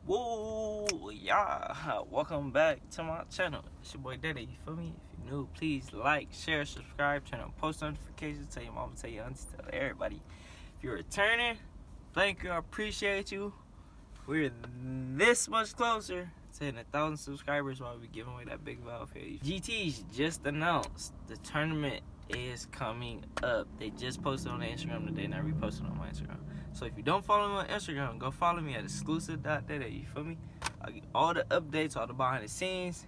Whoa, yeah, welcome back to my channel. It's your boy Daddy, you feel me? If you're new, please like, share, subscribe, turn on post notifications, tell your mama, tell your auntie, tell everybody. If you're returning, thank you, I appreciate you. We're this much closer to hitting 1,000 subscribers while we giving away that big valve here. GT's just announced the tournament is coming up. They just posted on the Instagram today and I reposted on my Instagram. So if you don't follow me on Instagram, go follow me at exclusive.data, you feel me? I get all the updates, all the behind the scenes,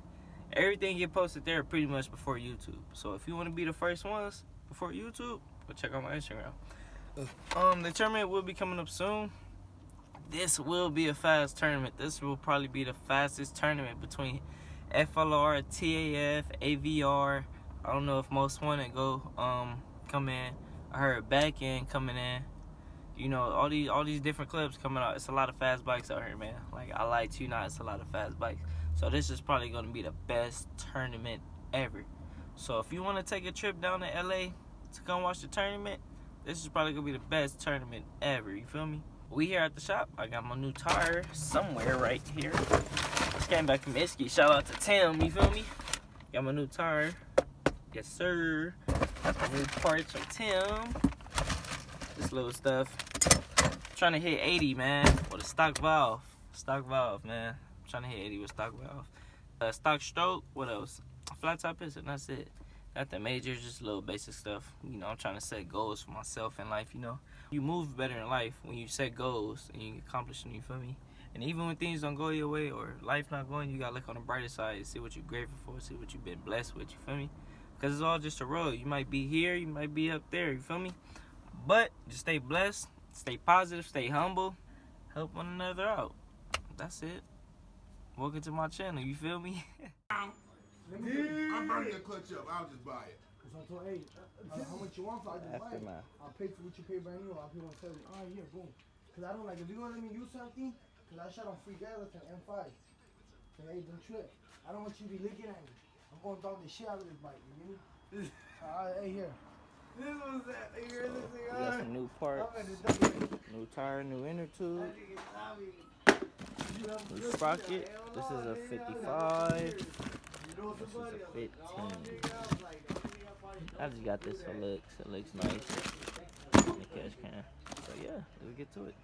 everything get posted there pretty much before YouTube. So if you want to be the first ones before YouTube, go check out my Instagram. The tournament will be coming up soon. This will be a fast tournament. This will probably be the fastest tournament between FLR, TAF, AVR. I don't know if most want to go come in. I heard back end coming in. You know, all these different clubs coming out. It's a lot of fast bikes out here, man. Like, I lie to you not, it's a lot of fast bikes. So this is probably going to be the best tournament ever. So if you want to take a trip down to LA to come watch the tournament, this is probably going to be the best tournament ever. You feel me? We here at the shop. I got my new tire somewhere right here. Just came back from Iski. Shout out to Tim, you feel me? Got my new tire. Yes, sir. New parts from Tim. This little stuff. Trying to hit 80, man, with a stock valve. Stock valve, man. Trying to hit 80 with stock valve. Stock stroke. What else? Flat top piston. That's it. Nothing major, just little basic stuff. You know, I'm trying to set goals for myself in life, you know. You move better in life when you set goals and you accomplish them, you feel me? And even when things don't go your way or life not going, you gotta look on the brighter side and see what you're grateful for, see what you've been blessed with, you feel me? Because it's all just a road. You might be here, you might be up there, you feel me? But just stay blessed, stay positive, stay humble, help one another out. That's it. Welcome to my channel, you feel me? I'm burning the clutch up. I'll just buy it. So I told, hey, how much you want for? I just buy it. I'll pay for what you pay brand new. I'll pay 170. All right, here, boom. Cause I don't like, if you gonna let me use something, cause I shot on free gas at an M5. So hey, don't trip. I don't want you to be looking at me. I'm gonna dog the shit out of this bike. You get me? All right, hey, here. This was that. Here, this thing. We got some new parts, new tire, new inner tube, new sprocket. This is a 55. This is a 15. I just got this for looks. It looks nice. In the cash can. So yeah, let's get to it.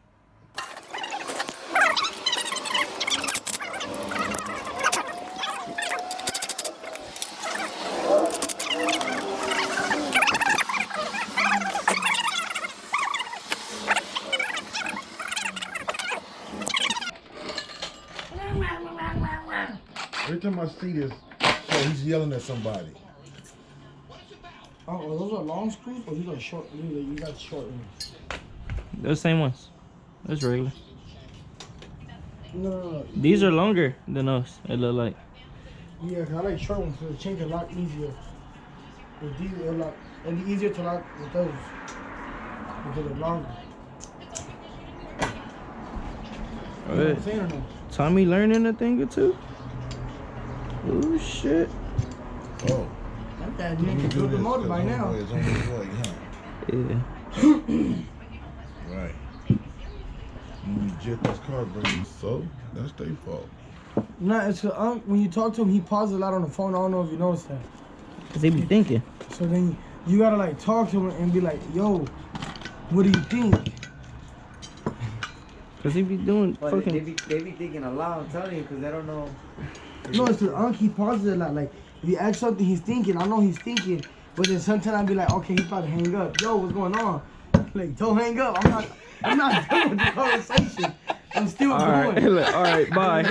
Every time I see this, oh, he's yelling at somebody. Oh, those are long screws or these are short? You got short ones. Those same ones. That's regular. No. These are longer than those, it look like. Yeah, cause I like short ones, so the change a lot easier. With these, it'll be easier to lock with those because they're longer. You know what I'm saying or no? Tommy learning a thing or two? Oh shit. Oh. That nigga can build the motor by now. It's on his way, huh? Yeah. Right. You jet this car, baby. So, that's their fault. Nah, it's when you talk to him, he pauses a lot on the phone. I don't know if you noticed that. Cause they be thinking. So then you gotta like talk to him and be like, yo, what do you think? Cause he be doing But fucking. they be thinking a lot, I'm telling you, because they don't know. No, it's because he pauses a lot. Like, if you ask something, he's thinking. I know he's thinking. But then sometimes I'll be like, okay, he's about to hang up. Yo, what's going on? Like, don't hang up. I'm not done with the conversation. I'm still going. All right, bye.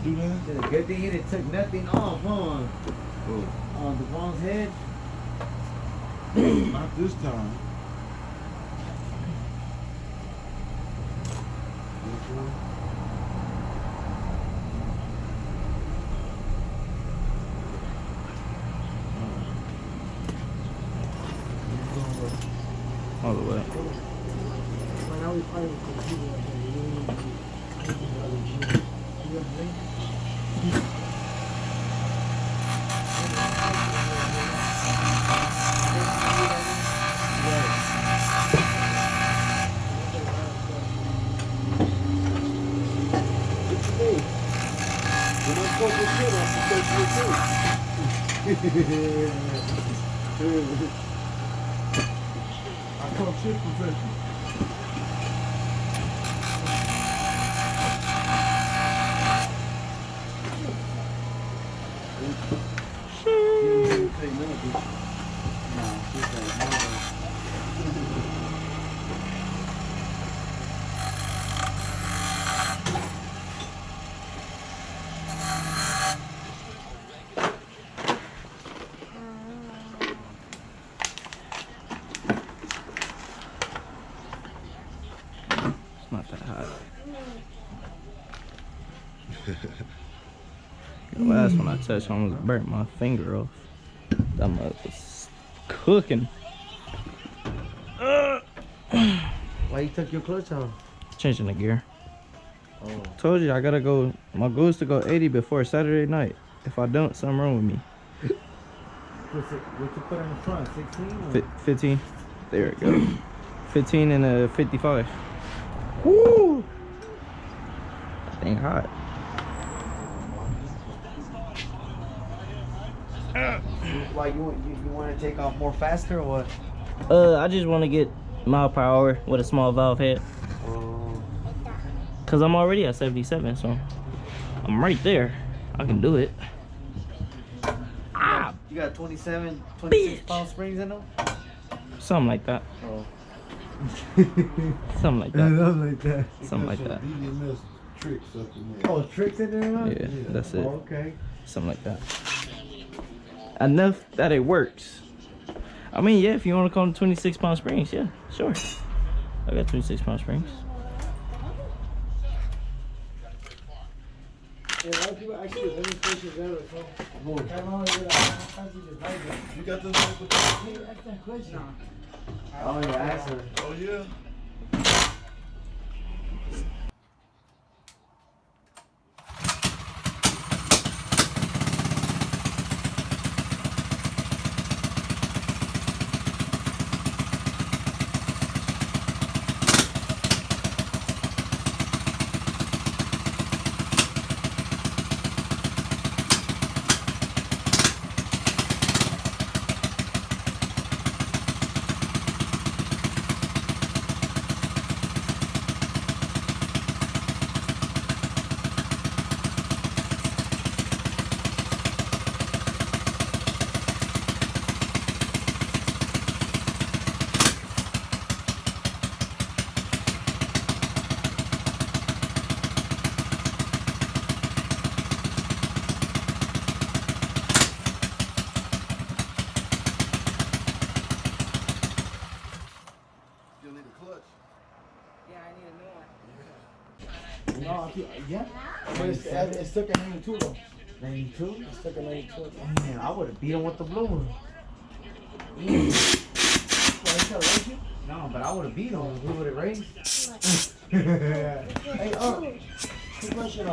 do that? The good thing is it took nothing off, huh? Oh, On the phone's head. not this time. All the way. Right now we find a computer like that. You know what I mean? When I'm fucking shit, I'm supposed to do. I talk shit professional. It's not that hot. The last one I touched almost burnt my finger off. That mug was cooking. Why you took your clutch off? Changing the gear. Oh. Told you I gotta go. My goal is to go 80 before Saturday night. If I don't, something wrong with me. What you put on the front? 16? 15. There we go. 15 and a 55. Woo! That thing hot. Why you want to take off more faster or what? I just want to get mile per hour with a small valve head. Oh. Cause I'm already at 77, so I'm right there. I can do it. Ah, You got 26 Bitch. pound springs in them? something like that. Oh. Something like that. like that. Something like that. DDMS tricks up in there. Oh, tricks in there? Huh? Yeah, that's it. Oh, okay. Something like that. Enough that it works. I mean, yeah, if you want to call them 26 pound springs, yeah, sure. I got 26 pound springs. Yeah, a lot of people actually let me push it better, so. I don't know, sometimes you just like it. You got this one with the... Hey, ask that question. Oh, yeah, answer. Oh, yeah? No, yeah. But it's stuck at 92 though. 92? It's stuck at 92. Man, I would have beat him with the blue one. Well, he tried to race you? No, but I would have beat him. We would have raced. Hey, quick question,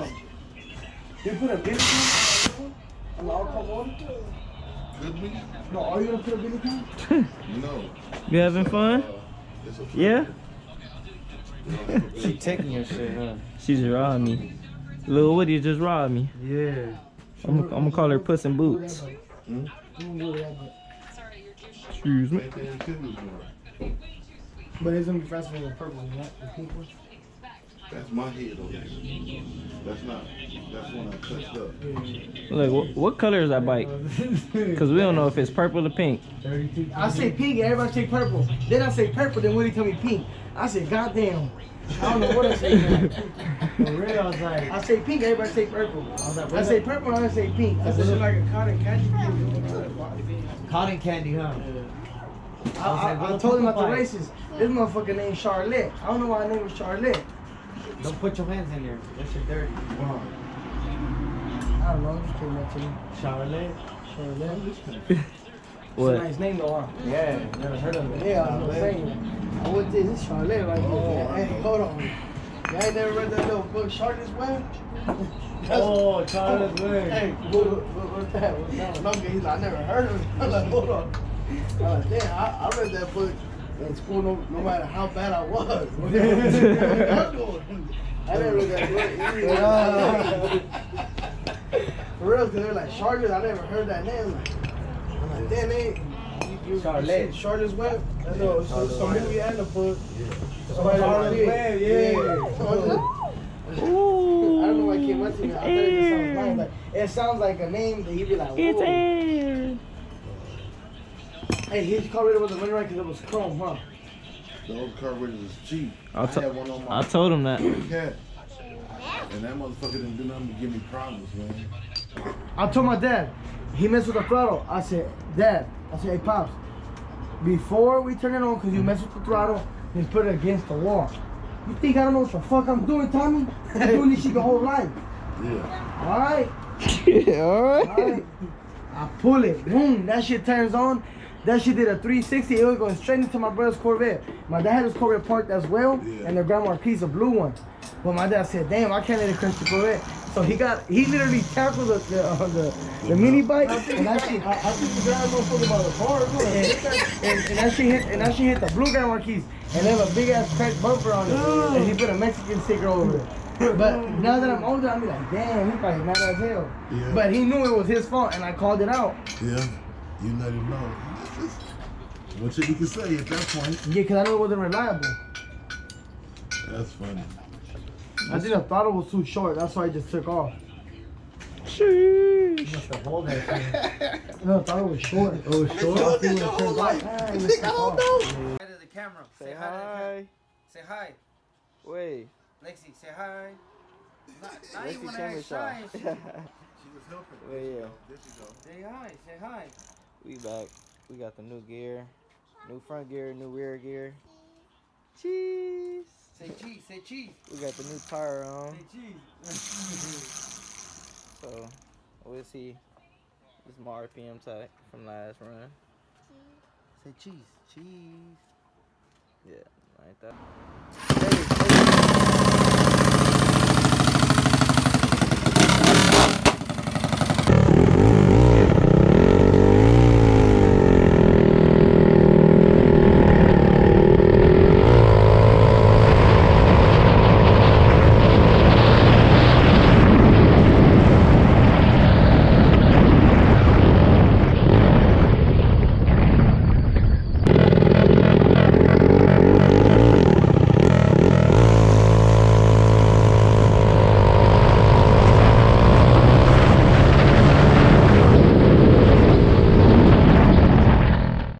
you put a billy can on the alcohol water? Could we? No, are you gonna put a billy can? No. You having fun? It's a Yeah? She taking your shit, huh? She just robbed me. Lil Woody just robbed me. Yeah. I'm gonna call her Puss in Boots. Excuse me. But it's gonna be faster than the purple one, right? The pink one? That's my head on this. That's not. That's when I touched up. Look, what color is that bike? Cause we don't know if it's purple or pink. I say pink, everybody say purple. Then I say purple, then Woody tell me pink. I said, goddamn. I don't know what I say. For real, I was like, I say pink, everybody say purple. I say purple, I say pink. I said, like a cotton candy. cotton candy, huh? I told him at the races, this motherfucker named Charlotte. I don't know why her name was Charlotte. Don't put your hands in there. That shit dirty. I don't know, just came up to me. Charlotte. What? It's a nice name though, huh? Yeah, never heard of it. Yeah, I was saying. I went to this Charlotte right here. Hey, hold on. Y'all ain't never read that little book, Charlotte's Web? Oh, Charlotte's Web. Hey, what's that? What's that? No, he's like, I never heard of it. I'm like, hold on. I'm like, damn, I read that book in school no matter how bad I was. I never read that book. For real, because they're like, Charlotte, I never heard that name. I'm like, damn, Charlotte. Charlotte's Web? That's a movie and a book. Charlotte's Web, yeah. I don't know why it came up to me. I thought it just sounds nice. Like, it sounds like a name that you'd be like, whoa. Hey, his carburetor wasn't running right because it was chrome, huh? The old carburetor was cheap. I I had one on my I told him that. cat. And that motherfucker didn't do nothing but give me problems, man. I told my dad, he messed with the throttle. I said, Dad, hey, Pops, before we turn it on, because you mess with the throttle, just put it against the wall. You think I don't know what the fuck I'm doing, Tommy? I'm doing this shit the whole life. Yeah. Alright? Alright. I pull it, boom, that shit turns on. That shit did a 360, it was going straight into my brother's Corvette. My dad had his Corvette parked as well, and the Grand Marquis, a blue one. But my dad said, damn, I can't let it crash the Corvette. So he literally tackled the mini bike, and that shit, I think the guy don't talk about the car, and that shit hit the blue Grand Marquis, and they have a big ass cracked bumper on it, and he put a Mexican sticker over it. But now that I'm older, I'm like, damn, he probably mad as hell. Yeah. But he knew it was his fault, and I called it out. Yeah. You let him know. What you can say at that point. Yeah, because I knew it wasn't reliable. That's funny. I think the throttle was too short, that's why I just took off. You must have hold that thing. No, the throttle was short. It was short. I think when it turned off, I don't know. Hi to the camera. Say hi. Say hi. Wait. Lexi, say hi. Not Lexi even camera that shot. shy. She was helping. Well, yeah. There she go. Say hi. Say hi. We back. We got the new gear. New front gear, new rear gear. Cheese. Say cheese. Say cheese. We got the new tire on. Say cheese. So, we'll see. This is my RPM tech from last run. Say cheese. Cheese. Yeah, like that. Hey.